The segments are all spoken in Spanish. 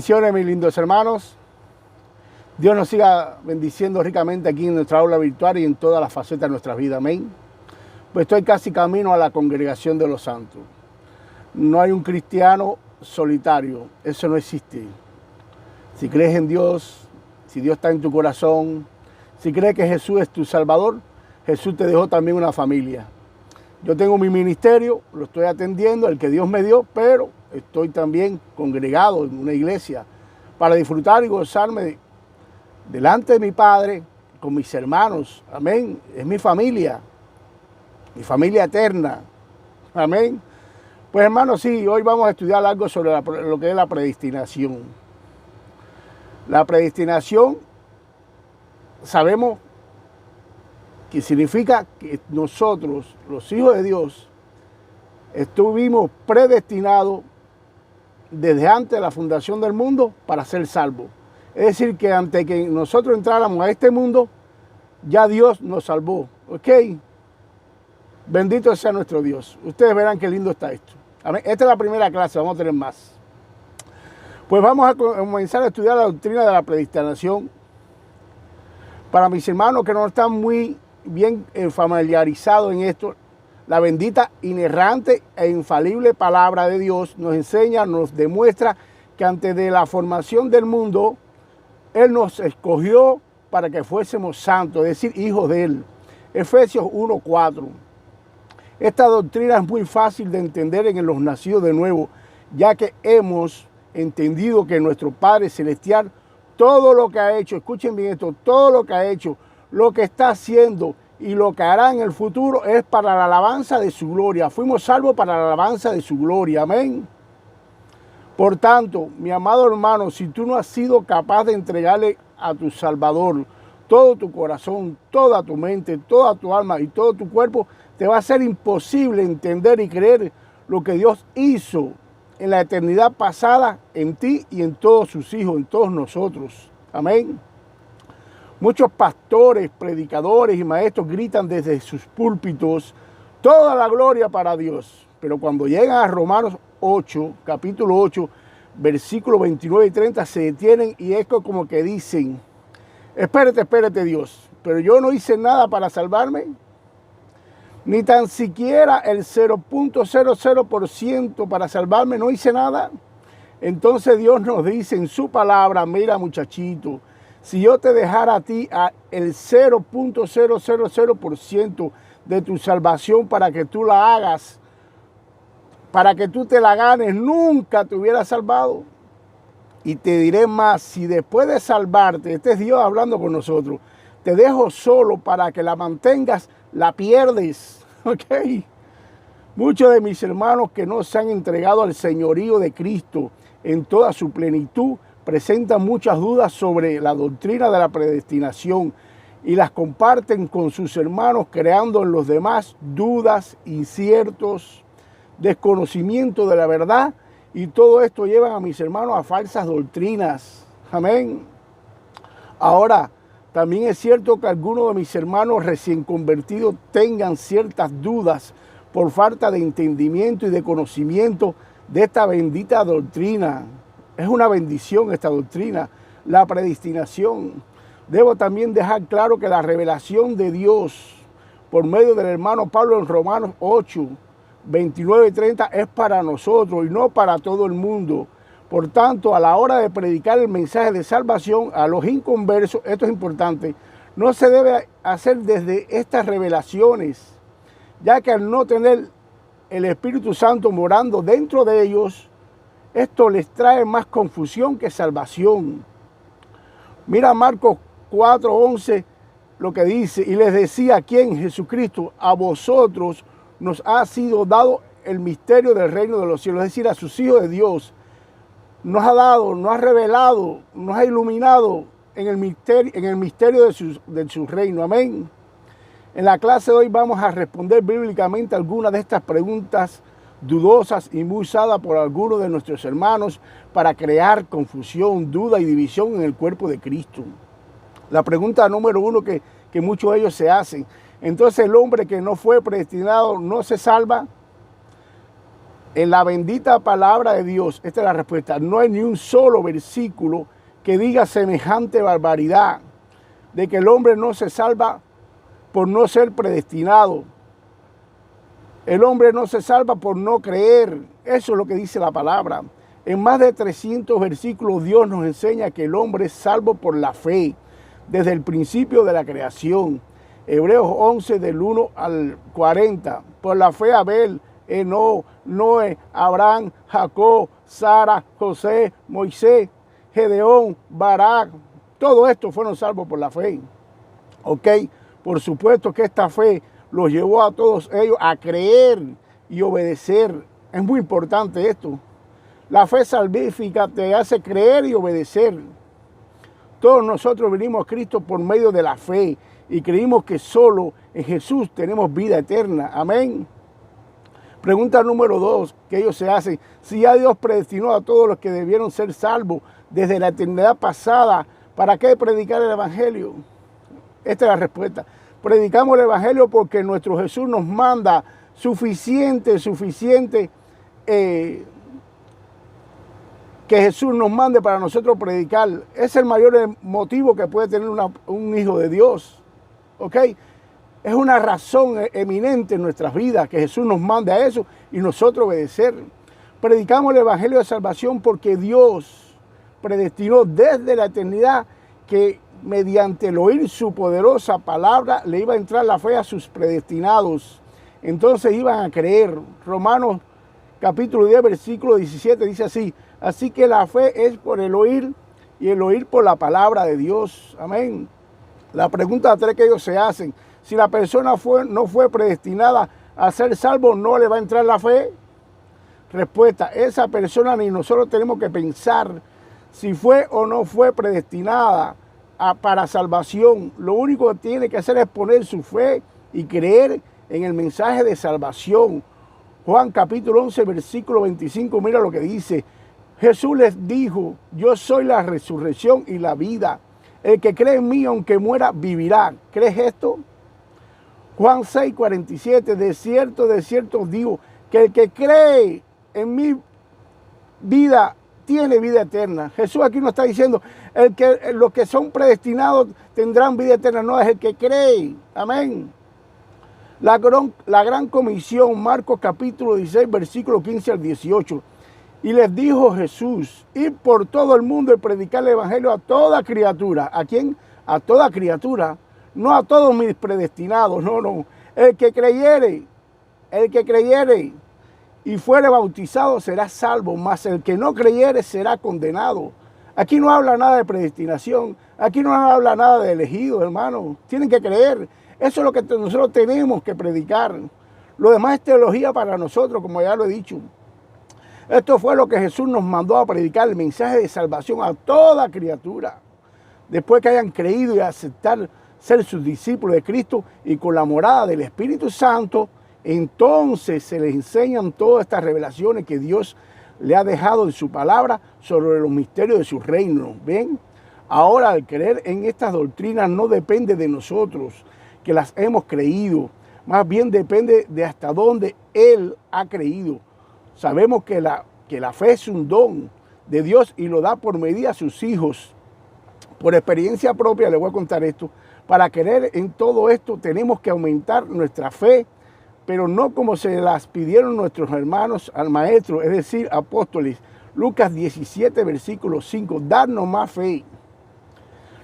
Bendiciones, mis lindos hermanos. Dios nos siga bendiciendo ricamente aquí en nuestra aula virtual y en todas las facetas de nuestra vida. Amén. Pues estoy casi camino a la congregación de los santos. No hay un cristiano solitario. Eso no existe. Si crees en Dios, si Dios está en tu corazón, si crees que Jesús es tu Salvador, Jesús te dejó también una familia. Yo tengo mi ministerio, lo estoy atendiendo, el que Dios me dio, pero estoy también congregado en una iglesia para disfrutar y gozarme delante de mi Padre, con mis hermanos. Amén. Es mi familia eterna. Amén. Pues hermanos, sí, hoy vamos a estudiar algo sobre lo que es la predestinación. La predestinación, sabemos que significa que nosotros, los hijos de Dios, estuvimos predestinados desde antes de la fundación del mundo para ser salvos. Es decir, que antes que nosotros entráramos a este mundo, ya Dios nos salvó. ¿Ok? Bendito sea nuestro Dios. Ustedes verán qué lindo está esto. Amén. Esta es la primera clase, vamos a tener más. Pues vamos a comenzar a estudiar la doctrina de la predestinación. Para mis hermanos que no están muy bien familiarizados en esto, la bendita, inerrante e infalible palabra de Dios nos enseña, nos demuestra que antes de la formación del mundo, Él nos escogió para que fuésemos santos, es decir, hijos de Él. Efesios 1:4. Esta doctrina es muy fácil de entender en los nacidos de nuevo, ya que hemos entendido que nuestro Padre Celestial, todo lo que ha hecho, escuchen bien esto, todo lo que ha hecho, lo que está haciendo y lo que hará en el futuro es para la alabanza de su gloria. Fuimos salvos para la alabanza de su gloria. Amén. Por tanto, mi amado hermano, si tú no has sido capaz de entregarle a tu Salvador todo tu corazón, toda tu mente, toda tu alma y todo tu cuerpo, te va a ser imposible entender y creer lo que Dios hizo en la eternidad pasada en ti y en todos sus hijos, en todos nosotros. Amén. Muchos pastores, predicadores y maestros gritan desde sus púlpitos toda la gloria para Dios. Pero cuando llegan a Romanos 8, capítulo 8, versículos 29 y 30, se detienen y es como que dicen: espérate Dios, pero yo no hice nada para salvarme, ni tan siquiera el 0.00% para salvarme, no hice nada. Entonces Dios nos dice en su palabra: mira muchachito, si yo te dejara a ti el 0.000% de tu salvación para que tú la hagas, para que tú te la ganes, nunca te hubiera salvado. Y te diré más, si después de salvarte, este es Dios hablando con nosotros, te dejo solo para que la mantengas, la pierdes. ¿Ok? Muchos de mis hermanos que no se han entregado al señorío de Cristo en toda su plenitud presentan muchas dudas sobre la doctrina de la predestinación y las comparten con sus hermanos, creando en los demás dudas, inciertos, desconocimiento de la verdad, y todo esto lleva a mis hermanos a falsas doctrinas. Amén. Ahora, también es cierto que algunos de mis hermanos recién convertidos tengan ciertas dudas por falta de entendimiento y de conocimiento de esta bendita doctrina. Es una bendición esta doctrina, la predestinación. Debo también dejar claro que la revelación de Dios por medio del hermano Pablo en Romanos 8, 29 y 30 es para nosotros y no para todo el mundo. Por tanto, a la hora de predicar el mensaje de salvación a los inconversos, esto es importante, no se debe hacer desde estas revelaciones, ya que al no tener el Espíritu Santo morando dentro de ellos, esto les trae más confusión que salvación. Mira Marcos 4:11 lo que dice: y les decía, ¿quién? Jesucristo, a vosotros nos ha sido dado el misterio del reino de los cielos, es decir, a sus hijos de Dios. Nos ha dado, nos ha revelado, nos ha iluminado en el misterio de su reino. Amén. En la clase de hoy vamos a responder bíblicamente algunas de estas preguntas dudosas y muy usadas por algunos de nuestros hermanos para crear confusión, duda y división en el cuerpo de Cristo. La pregunta número uno que muchos de ellos se hacen: entonces el hombre que no fue predestinado no se salva. En la bendita palabra de Dios, esta es la respuesta, no hay ni un solo versículo que diga semejante barbaridad de que el hombre no se salva por no ser predestinado. El hombre no se salva por no creer. Eso es lo que dice la palabra. En más de 300 versículos Dios nos enseña que el hombre es salvo por la fe desde el principio de la creación. Hebreos 11 del 1 al 40. Por la fe Abel, Enoc, Noé, Abraham, Jacob, Sara, José, Moisés, Gedeón, Barak. Todo esto fueron salvos por la fe. ¿Ok? Por supuesto que esta fe los llevó a todos ellos a creer y obedecer. Es muy importante esto. La fe salvífica te hace creer y obedecer. Todos nosotros venimos a Cristo por medio de la fe y creímos que solo en Jesús tenemos vida eterna. Amén. Pregunta número 2 que ellos se hacen. Si ya Dios predestinó a todos los que debieron ser salvos desde la eternidad pasada, ¿para qué predicar el Evangelio? Esta es la respuesta. Predicamos el Evangelio porque nuestro Jesús nos manda suficiente que Jesús nos mande para nosotros predicar. Es el mayor motivo que puede tener un hijo de Dios. ¿Ok? Es una razón eminente en nuestras vidas que Jesús nos mande a eso y nosotros obedecer. Predicamos el Evangelio de salvación porque Dios predestinó desde la eternidad que mediante el oír su poderosa palabra le iba a entrar la fe a sus predestinados. Entonces iban a creer. Romanos capítulo 10, versículo 17 dice así. Así que la fe es por el oír y el oír por la palabra de Dios. Amén. La pregunta 3 que ellos se hacen. Si la persona no fue predestinada a ser salvo, ¿no le va a entrar la fe? Respuesta, esa persona ni nosotros tenemos que pensar si fue o no fue predestinada para salvación. Lo único que tiene que hacer es poner su fe y creer en el mensaje de salvación. Juan capítulo 11, versículo 25, mira lo que dice. Jesús les dijo, yo soy la resurrección y la vida. El que cree en mí, aunque muera, vivirá. ¿Crees esto? Juan 6, 47, de cierto os digo, que el que cree en mi vida tiene vida eterna. Jesús aquí nos está diciendo, los que son predestinados tendrán vida eterna, no es el que cree. Amén. La gran comisión, Marcos capítulo 16, versículo 15 al 18. Y les dijo Jesús, ir por todo el mundo y predicar el evangelio a toda criatura. ¿A quién? A toda criatura. No a todos mis predestinados, no. El que creyere y fuere bautizado será salvo, mas el que no creyere será condenado. Aquí no habla nada de predestinación, aquí no habla nada de elegido, hermano. Tienen que creer. Eso es lo que nosotros tenemos que predicar. Lo demás es teología para nosotros, como ya lo he dicho. Esto fue lo que Jesús nos mandó a predicar, el mensaje de salvación a toda criatura. Después que hayan creído y aceptar ser sus discípulos de Cristo y con la morada del Espíritu Santo, entonces se les enseñan todas estas revelaciones que Dios le ha dejado en su palabra sobre los misterios de su reino. ¿Ven? Ahora, al creer en estas doctrinas no depende de nosotros, que las hemos creído. Más bien depende de hasta dónde Él ha creído. Sabemos que la fe es un don de Dios y lo da por medida a sus hijos. Por experiencia propia les voy a contar esto. Para creer en todo esto tenemos que aumentar nuestra fe, pero no como se las pidieron nuestros hermanos al maestro, es decir, apóstoles. Lucas 17, versículo 5, darnos más fe.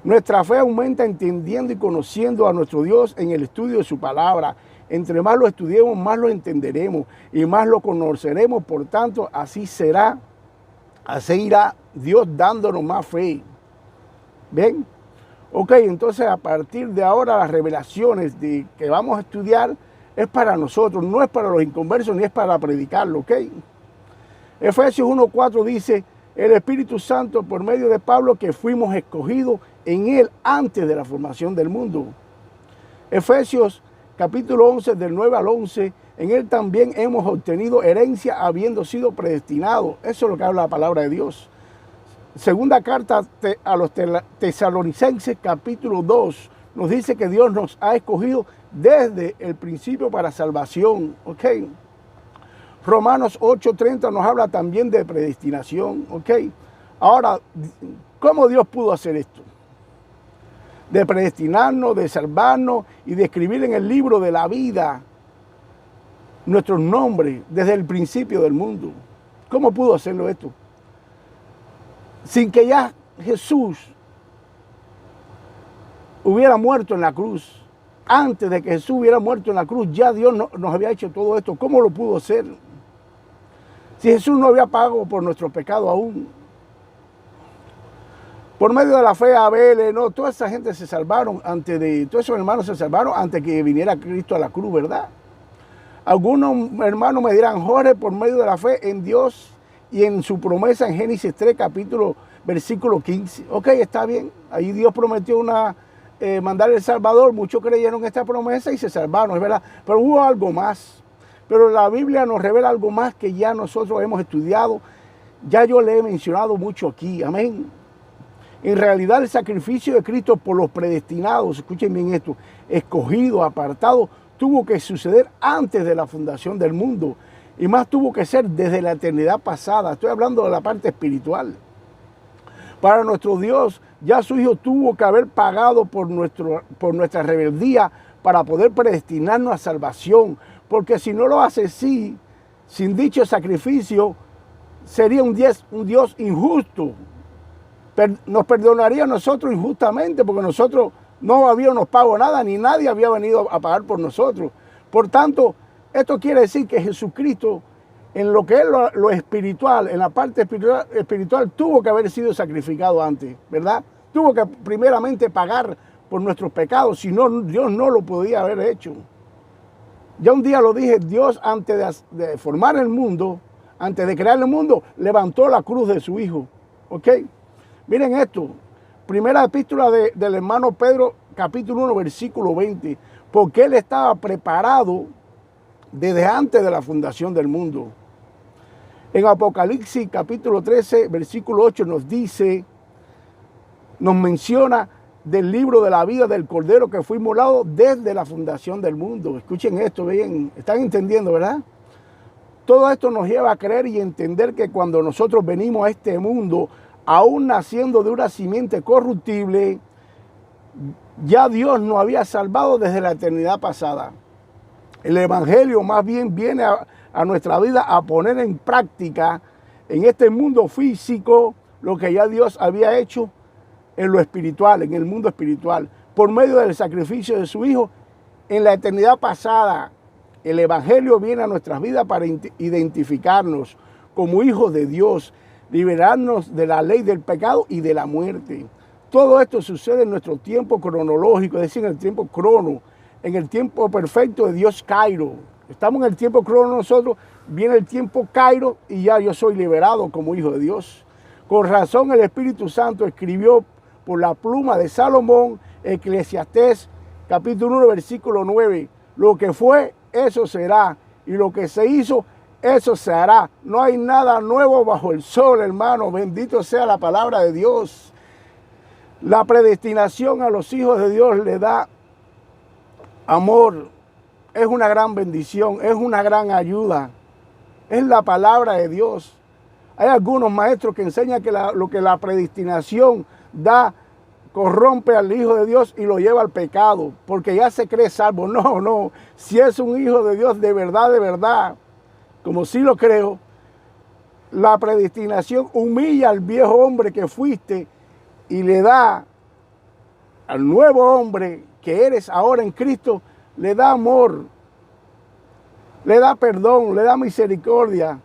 Nuestra fe aumenta entendiendo y conociendo a nuestro Dios en el estudio de su palabra. Entre más lo estudiemos, más lo entenderemos y más lo conoceremos. Por tanto, así irá Dios dándonos más fe. ¿Ven? Ok, entonces a partir de ahora las revelaciones que vamos a estudiar es para nosotros, no es para los inconversos ni es para predicarlo, ¿ok? Efesios 1:4 dice, el Espíritu Santo por medio de Pablo que fuimos escogidos en Él antes de la formación del mundo. Efesios capítulo 11 del 9 al 11, en Él también hemos obtenido herencia habiendo sido predestinados. Eso es lo que habla la palabra de Dios. Segunda carta a los tesalonicenses capítulo 2 nos dice que Dios nos ha escogido desde el principio para salvación. ¿Ok? Romanos 8:30 nos habla también de predestinación, ¿ok? Ahora, ¿cómo Dios pudo hacer esto? De predestinarnos, de salvarnos y de escribir en el libro de la vida nuestros nombres desde el principio del mundo. ¿Cómo pudo hacerlo esto? Sin que ya Jesús hubiera muerto en la cruz. Antes de que Jesús hubiera muerto en la cruz, ya Dios nos había hecho todo esto. ¿Cómo lo pudo hacer? Si Jesús no había pagado por nuestro pecado aún. Por medio de la fe, Abel, no, toda esa gente se salvaron todos esos hermanos se salvaron antes que viniera Cristo a la cruz, ¿verdad? Algunos hermanos me dirán, Jorge, por medio de la fe en Dios y en su promesa en Génesis 3, versículo 15. Ok, está bien. Ahí Dios prometió mandar el Salvador. Muchos creyeron esta promesa y se salvaron, es verdad. Pero hubo algo más. Pero la Biblia nos revela algo más que ya nosotros hemos estudiado. Ya yo le he mencionado mucho aquí. Amén. En realidad el sacrificio de Cristo por los predestinados, escuchen bien esto, escogidos, apartados, tuvo que suceder antes de la fundación del mundo. Y más tuvo que ser desde la eternidad pasada. Estoy hablando de la parte espiritual. Para nuestro Dios, ya su Hijo tuvo que haber pagado por nuestra rebeldía para poder predestinarnos a salvación. Porque si no lo hace así, sin dicho sacrificio, sería un Dios injusto. Nos perdonaría a nosotros injustamente porque nosotros no habíamos pagado nada, ni nadie había venido a pagar por nosotros. Por tanto, esto quiere decir que Jesucristo, en lo que es lo espiritual, en la parte espiritual, tuvo que haber sido sacrificado antes, ¿verdad? Tuvo que primeramente pagar por nuestros pecados, si no, Dios no lo podía haber hecho. Ya un día lo dije, Dios antes de formar el mundo, antes de crear el mundo, levantó la cruz de su Hijo, ¿ok? Miren esto, primera epístola del hermano Pedro, capítulo 1, versículo 20, porque Él estaba preparado desde antes de la fundación del mundo. En Apocalipsis, capítulo 13, versículo 8, nos menciona del libro de la vida del Cordero que fue inmolado desde la fundación del mundo. Escuchen esto bien, están entendiendo, ¿verdad? Todo esto nos lleva a creer y entender que cuando nosotros venimos a este mundo, aún naciendo de una simiente corruptible, ya Dios nos había salvado desde la eternidad pasada. El Evangelio más bien viene a nuestra vida a poner en práctica en este mundo físico lo que ya Dios había hecho en lo espiritual, en el mundo espiritual, por medio del sacrificio de su Hijo en la eternidad pasada. El Evangelio viene a nuestras vidas para identificarnos como hijos de Dios, liberarnos de la ley del pecado y de la muerte. Todo esto sucede en nuestro tiempo cronológico, es decir, en el tiempo crono, en el tiempo perfecto de Dios Cairo. Estamos en el tiempo crono nosotros, viene el tiempo Cairo y ya yo soy liberado como hijo de Dios. Con razón el Espíritu Santo escribió por la pluma de Salomón, Eclesiastés, capítulo 1, versículo 9, lo que fue, eso será, y lo que se hizo, eso se hará. No hay nada nuevo bajo el sol, hermano. Bendito sea la palabra de Dios. La predestinación a los hijos de Dios le da amor. Es una gran bendición, es una gran ayuda. Es la palabra de Dios. Hay algunos maestros que enseñan que lo que la predestinación da, corrompe al Hijo de Dios y lo lleva al pecado, porque ya se cree salvo. No. Si es un hijo de Dios de verdad, como sí lo creo, la predestinación humilla al viejo hombre que fuiste y le da al nuevo hombre que eres ahora en Cristo, le da amor, le da perdón, le da misericordia,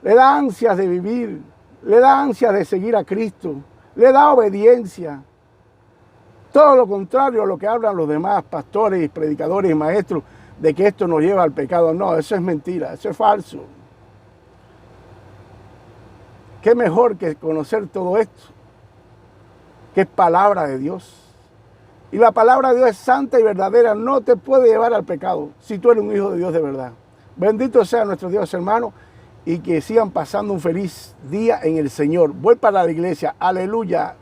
le da ansias de vivir, le da ansias de seguir a Cristo, le da obediencia. Todo lo contrario a lo que hablan los demás pastores, predicadores y maestros, de que esto nos lleva al pecado. No, eso es mentira, eso es falso. ¿Qué mejor que conocer todo esto? Que es palabra de Dios. Y la palabra de Dios es santa y verdadera, no te puede llevar al pecado si tú eres un hijo de Dios de verdad. Bendito sea nuestro Dios, hermano, y que sigan pasando un feliz día en el Señor. Voy para la iglesia, aleluya.